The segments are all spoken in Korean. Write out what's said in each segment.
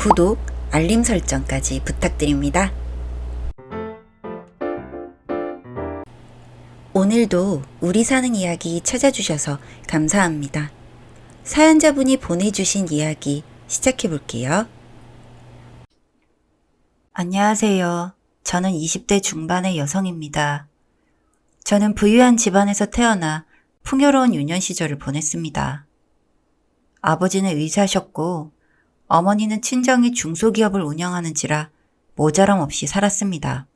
구독, 알림 설정까지 부탁드립니다. 오늘도 우리 사는 이야기 찾아주셔서 감사합니다. 사연자분이 보내주신 이야기 시작해 볼게요. 안녕하세요. 저는 20대 중반의 여성입니다. 저는 부유한 집안에서 태어나 풍요로운 유년 시절을 보냈습니다. 아버지는 의사셨고 어머니는 친정이 중소기업을 운영하는지라 모자람 없이 살았습니다.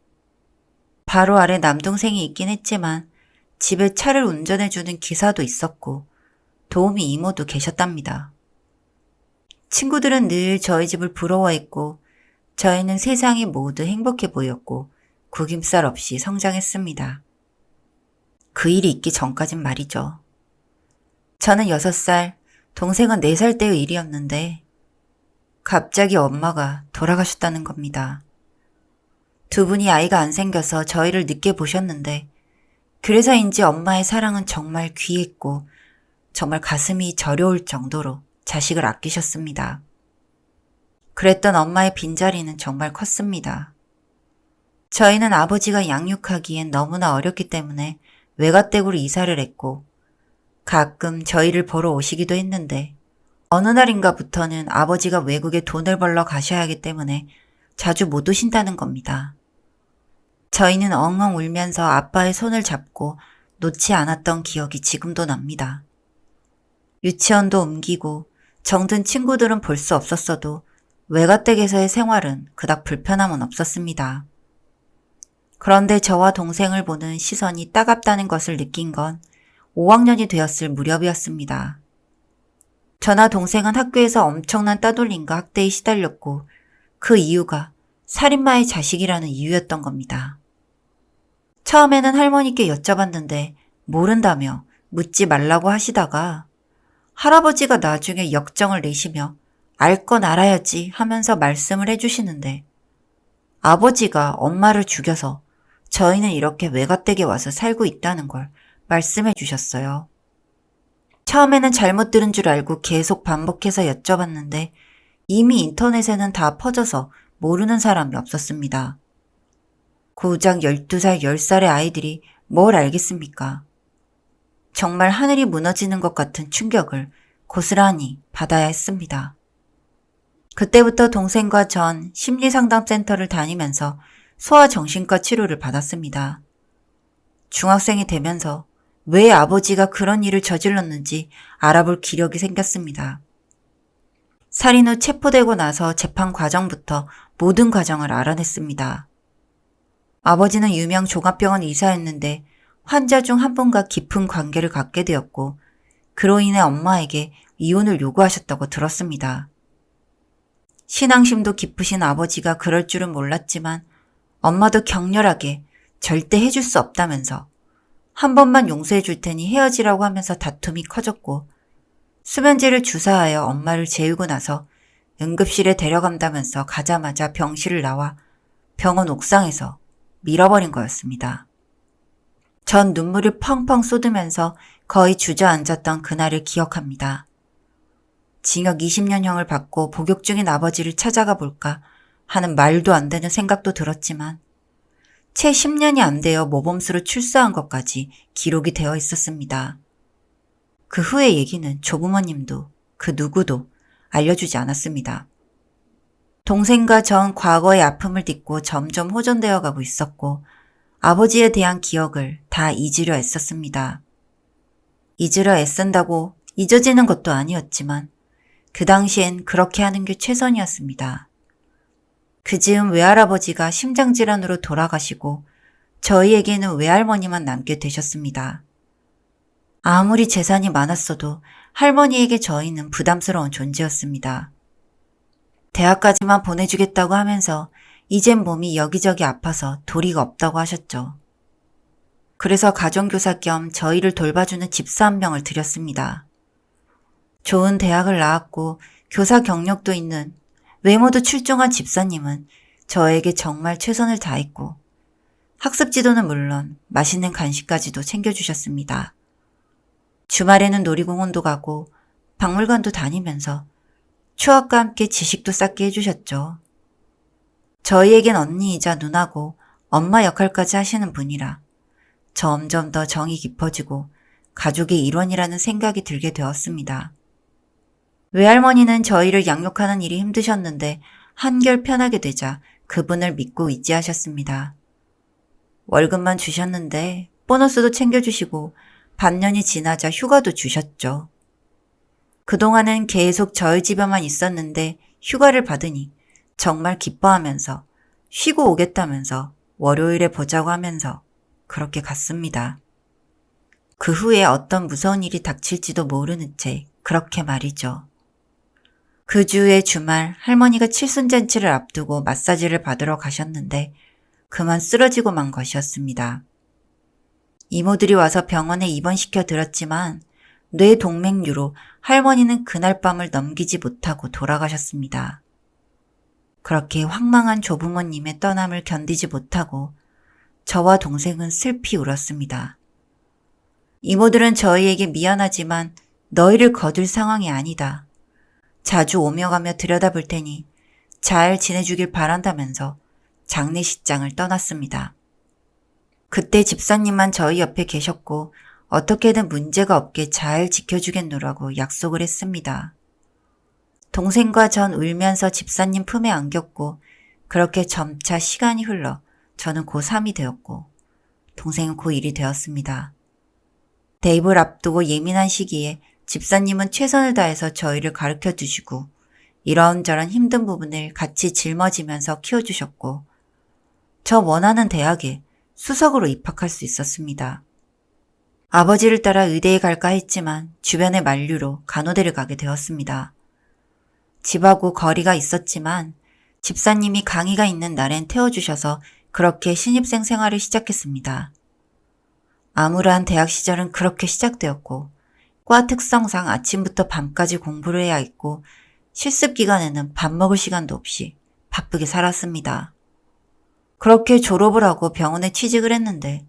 바로 아래 남동생이 있긴 했지만 집에 차를 운전해주는 기사도 있었고 도우미 이모도 계셨답니다. 친구들은 늘 저희 집을 부러워했고 저희는 세상이 모두 행복해 보였고 구김살 없이 성장했습니다. 그 일이 있기 전까진 말이죠. 저는 6살, 동생은 4살 때의 일이었는데 갑자기 엄마가 돌아가셨다는 겁니다. 두 분이 아이가 안 생겨서 저희를 늦게 보셨는데 그래서인지 엄마의 사랑은 정말 귀했고 정말 가슴이 저려올 정도로 자식을 아끼셨습니다. 그랬던 엄마의 빈자리는 정말 컸습니다. 저희는 아버지가 양육하기엔 너무나 어렸기 때문에 외가댁으로 이사를 했고 가끔 저희를 보러 오시기도 했는데 어느 날인가부터는 아버지가 외국에 돈을 벌러 가셔야 하기 때문에 자주 못 오신다는 겁니다. 저희는 엉엉 울면서 아빠의 손을 잡고 놓지 않았던 기억이 지금도 납니다. 유치원도 옮기고 정든 친구들은 볼 수 없었어도 외가댁에서의 생활은 그닥 불편함은 없었습니다. 그런데 저와 동생을 보는 시선이 따갑다는 것을 느낀 건 5학년이 되었을 무렵이었습니다. 저나 동생은 학교에서 엄청난 따돌림과 학대에 시달렸고 그 이유가 살인마의 자식이라는 이유였던 겁니다. 처음에는 할머니께 여쭤봤는데 모른다며 묻지 말라고 하시다가 할아버지가 나중에 역정을 내시며 알 건 알아야지 하면서 말씀을 해주시는데 아버지가 엄마를 죽여서 저희는 이렇게 외가댁에 와서 살고 있다는 걸 말씀해 주셨어요. 처음에는 잘못 들은 줄 알고 계속 반복해서 여쭤봤는데 이미 인터넷에는 다 퍼져서 모르는 사람이 없었습니다. 고작 12살, 10살의 아이들이 뭘 알겠습니까? 정말 하늘이 무너지는 것 같은 충격을 고스란히 받아야 했습니다. 그때부터 동생과 전 심리상담센터를 다니면서 소아정신과 치료를 받았습니다. 중학생이 되면서 왜 아버지가 그런 일을 저질렀는지 알아볼 기력이 생겼습니다. 살인 후 체포되고 나서 재판 과정부터 모든 과정을 알아냈습니다. 아버지는 유명 종합병원 의사였는데 환자 중 한 분과 깊은 관계를 갖게 되었고 그로 인해 엄마에게 이혼을 요구하셨다고 들었습니다. 신앙심도 깊으신 아버지가 그럴 줄은 몰랐지만 엄마도 격렬하게 절대 해줄 수 없다면서 한 번만 용서해 줄 테니 헤어지라고 하면서 다툼이 커졌고 수면제를 주사하여 엄마를 재우고 나서 응급실에 데려간다면서 가자마자 병실을 나와 병원 옥상에서 밀어버린 거였습니다. 전 눈물을 펑펑 쏟으면서 거의 주저앉았던 그날을 기억합니다. 징역 20년형을 받고 복역 중인 아버지를 찾아가 볼까 하는 말도 안 되는 생각도 들었지만 채 10년이 안 되어 모범수로 출소한 것까지 기록이 되어 있었습니다. 그 후의 얘기는 조부모님도 그 누구도 알려주지 않았습니다. 동생과 전 과거의 아픔을 딛고 점점 호전되어 가고 있었고 아버지에 대한 기억을 다 잊으려 애썼습니다. 잊으려 애쓴다고 잊어지는 것도 아니었지만 그 당시엔 그렇게 하는 게 최선이었습니다. 그 즈음 외할아버지가 심장질환으로 돌아가시고 저희에게는 외할머니만 남게 되셨습니다. 아무리 재산이 많았어도 할머니에게 저희는 부담스러운 존재였습니다. 대학까지만 보내주겠다고 하면서 이젠 몸이 여기저기 아파서 도리가 없다고 하셨죠. 그래서 가정교사 겸 저희를 돌봐주는 집사 한 명을 들였습니다. 좋은 대학을 나왔고 교사 경력도 있는 외모도 출중한 집사님은 저에게 정말 최선을 다했고 학습 지도는 물론 맛있는 간식까지도 챙겨주셨습니다. 주말에는 놀이공원도 가고 박물관도 다니면서 추억과 함께 지식도 쌓게 해주셨죠. 저희에겐 언니이자 누나고 엄마 역할까지 하시는 분이라 점점 더 정이 깊어지고 가족의 일원이라는 생각이 들게 되었습니다. 외할머니는 저희를 양육하는 일이 힘드셨는데 한결 편하게 되자 그분을 믿고 의지하셨습니다. 월급만 주셨는데 보너스도 챙겨주시고 반년이 지나자 휴가도 주셨죠. 그동안은 계속 저희 집에만 있었는데 휴가를 받으니 정말 기뻐하면서 쉬고 오겠다면서 월요일에 보자고 하면서 그렇게 갔습니다. 그 후에 어떤 무서운 일이 닥칠지도 모르는 채 그렇게 말이죠. 그 주의 주말 할머니가 칠순잔치를 앞두고 마사지를 받으러 가셨는데 그만 쓰러지고 만 것이었습니다. 이모들이 와서 병원에 입원시켜 드렸지만 뇌동맥류로 할머니는 그날 밤을 넘기지 못하고 돌아가셨습니다. 그렇게 황망한 조부모님의 떠남을 견디지 못하고 저와 동생은 슬피 울었습니다. 이모들은 저희에게 미안하지만 너희를 거둘 상황이 아니다. 자주 오며 가며 들여다볼 테니 잘 지내주길 바란다면서 장례식장을 떠났습니다. 그때 집사님만 저희 옆에 계셨고 어떻게든 문제가 없게 잘 지켜주겠노라고 약속을 했습니다. 동생과 전 울면서 집사님 품에 안겼고 그렇게 점차 시간이 흘러 저는 고3이 되었고 동생은 고1이 되었습니다. 대입을 앞두고 예민한 시기에 집사님은 최선을 다해서 저희를 가르쳐 주시고 이런저런 힘든 부분을 같이 짊어지면서 키워주셨고 저 원하는 대학에 수석으로 입학할 수 있었습니다. 아버지를 따라 의대에 갈까 했지만 주변의 만류로 간호대를 가게 되었습니다. 집하고 거리가 있었지만 집사님이 강의가 있는 날엔 태워주셔서 그렇게 신입생 생활을 시작했습니다. 암울한 대학 시절은 그렇게 시작되었고 과 특성상 아침부터 밤까지 공부를 해야 했고 실습 기간에는 밥 먹을 시간도 없이 바쁘게 살았습니다. 그렇게 졸업을 하고 병원에 취직을 했는데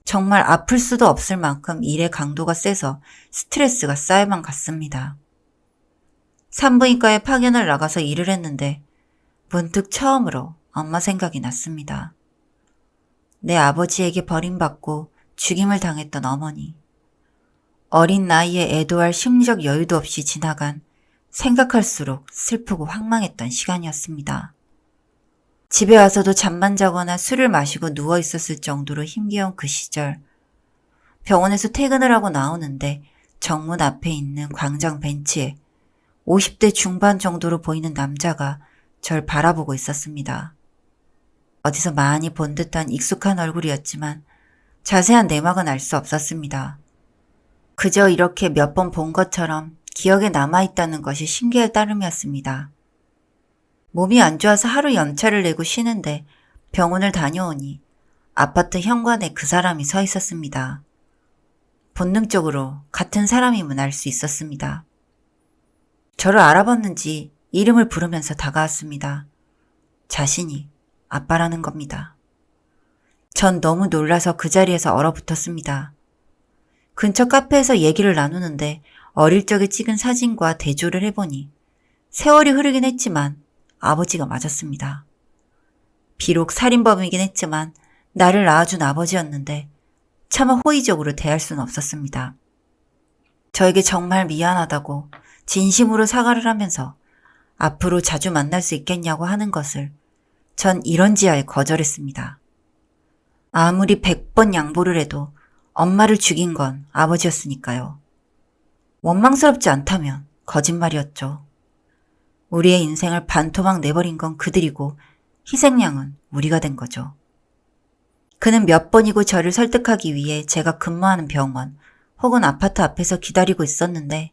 정말 아플 수도 없을 만큼 일의 강도가 세서 스트레스가 쌓여만 갔습니다. 산부인과에 파견을 나가서 일을 했는데 문득 처음으로 엄마 생각이 났습니다. 내 아버지에게 버림받고 죽임을 당했던 어머니. 어린 나이에 애도할 심리적 여유도 없이 지나간 생각할수록 슬프고 황망했던 시간이었습니다. 집에 와서도 잠만 자거나 술을 마시고 누워 있었을 정도로 힘겨운 그 시절. 병원에서 퇴근을 하고 나오는데 정문 앞에 있는 광장 벤치에 50대 중반 정도로 보이는 남자가 절 바라보고 있었습니다. 어디서 많이 본 듯한 익숙한 얼굴이었지만 자세한 내막은 알 수 없었습니다. 그저 이렇게 몇 번 본 것처럼 기억에 남아있다는 것이 신기할 따름이었습니다. 몸이 안 좋아서 하루 연차를 내고 쉬는데 병원을 다녀오니 아파트 현관에 그 사람이 서 있었습니다. 본능적으로 같은 사람임을 알 수 있었습니다. 저를 알아봤는지 이름을 부르면서 다가왔습니다. 자신이 아빠라는 겁니다. 전 너무 놀라서 그 자리에서 얼어붙었습니다. 근처 카페에서 얘기를 나누는데 어릴 적에 찍은 사진과 대조를 해보니 세월이 흐르긴 했지만 아버지가 맞았습니다. 비록 살인범이긴 했지만 나를 낳아준 아버지였는데 차마 호의적으로 대할 수는 없었습니다. 저에게 정말 미안하다고 진심으로 사과를 하면서 앞으로 자주 만날 수 있겠냐고 하는 것을 전 이런지하에 거절했습니다. 아무리 100번 양보를 해도 엄마를 죽인 건 아버지였으니까요. 원망스럽지 않다면 거짓말이었죠. 우리의 인생을 반토막 내버린 건 그들이고 희생양은 우리가 된 거죠. 그는 몇 번이고 저를 설득하기 위해 제가 근무하는 병원 혹은 아파트 앞에서 기다리고 있었는데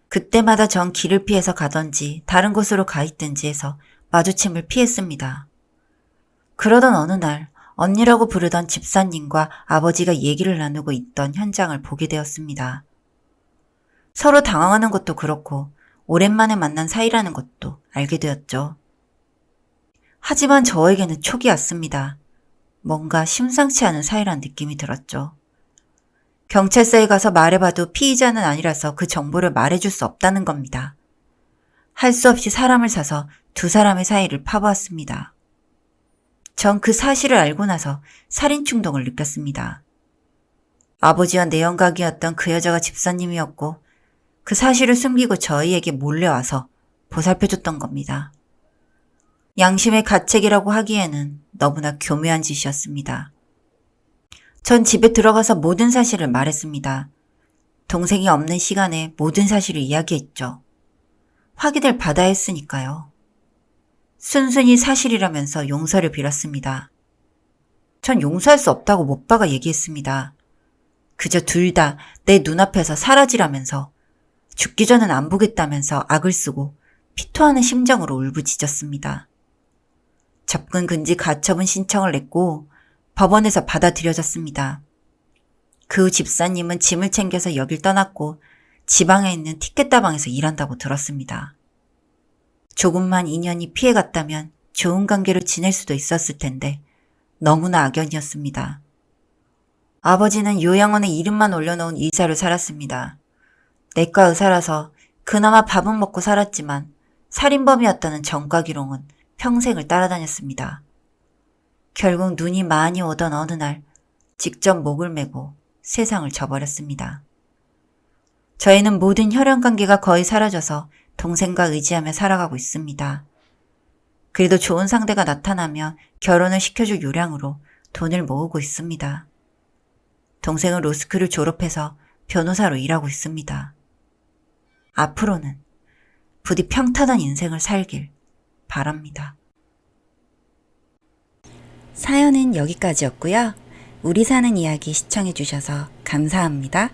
그때마다 전 길을 피해서 가던지 다른 곳으로 가 있든지 해서 마주침을 피했습니다. 그러던 어느 날 언니라고 부르던 집사님과 아버지가 얘기를 나누고 있던 현장을 보게 되었습니다. 서로 당황하는 것도 그렇고 오랜만에 만난 사이라는 것도 알게 되었죠. 하지만 저에게는 촉이 왔습니다. 뭔가 심상치 않은 사이란 느낌이 들었죠. 경찰서에 가서 말해봐도 피의자는 아니라서 그 정보를 말해줄 수 없다는 겁니다. 할 수 없이 사람을 사서 두 사람의 사이를 파보았습니다. 전 그 사실을 알고 나서 살인 충동을 느꼈습니다. 아버지와 내연각이었던 그 여자가 집사님이었고 그 사실을 숨기고 저희에게 몰래 와서 보살펴줬던 겁니다. 양심의 가책이라고 하기에는 너무나 교묘한 짓이었습니다. 전 집에 들어가서 모든 사실을 말했습니다. 동생이 없는 시간에 모든 사실을 이야기했죠. 확인을 받아야 했으니까요. 순순히 사실이라면서 용서를 빌었습니다. 전 용서할 수 없다고 못 박아 얘기했습니다. 그저 둘 다 내 눈앞에서 사라지라면서 죽기 전엔 안 보겠다면서 악을 쓰고 피토하는 심정으로 울부짖었습니다. 접근 금지 가처분 신청을 냈고 법원에서 받아들여졌습니다. 그 후 집사님은 짐을 챙겨서 여길 떠났고 지방에 있는 티켓다방에서 일한다고 들었습니다. 조금만 인연이 피해갔다면 좋은 관계로 지낼 수도 있었을 텐데 너무나 악연이었습니다. 아버지는 요양원에 이름만 올려놓은 의사로 살았습니다. 내과 의사라서 그나마 밥은 먹고 살았지만 살인범이었다는 전과기록은 평생을 따라다녔습니다. 결국 눈이 많이 오던 어느 날 직접 목을 메고 세상을 져버렸습니다. 저희는 모든 혈연관계가 거의 사라져서 동생과 의지하며 살아가고 있습니다. 그래도 좋은 상대가 나타나면 결혼을 시켜줄 요량으로 돈을 모으고 있습니다. 동생은 로스쿨을 졸업해서 변호사로 일하고 있습니다. 앞으로는 부디 평탄한 인생을 살길 바랍니다. 사연은 여기까지였고요. 우리 사는 이야기 시청해주셔서 감사합니다.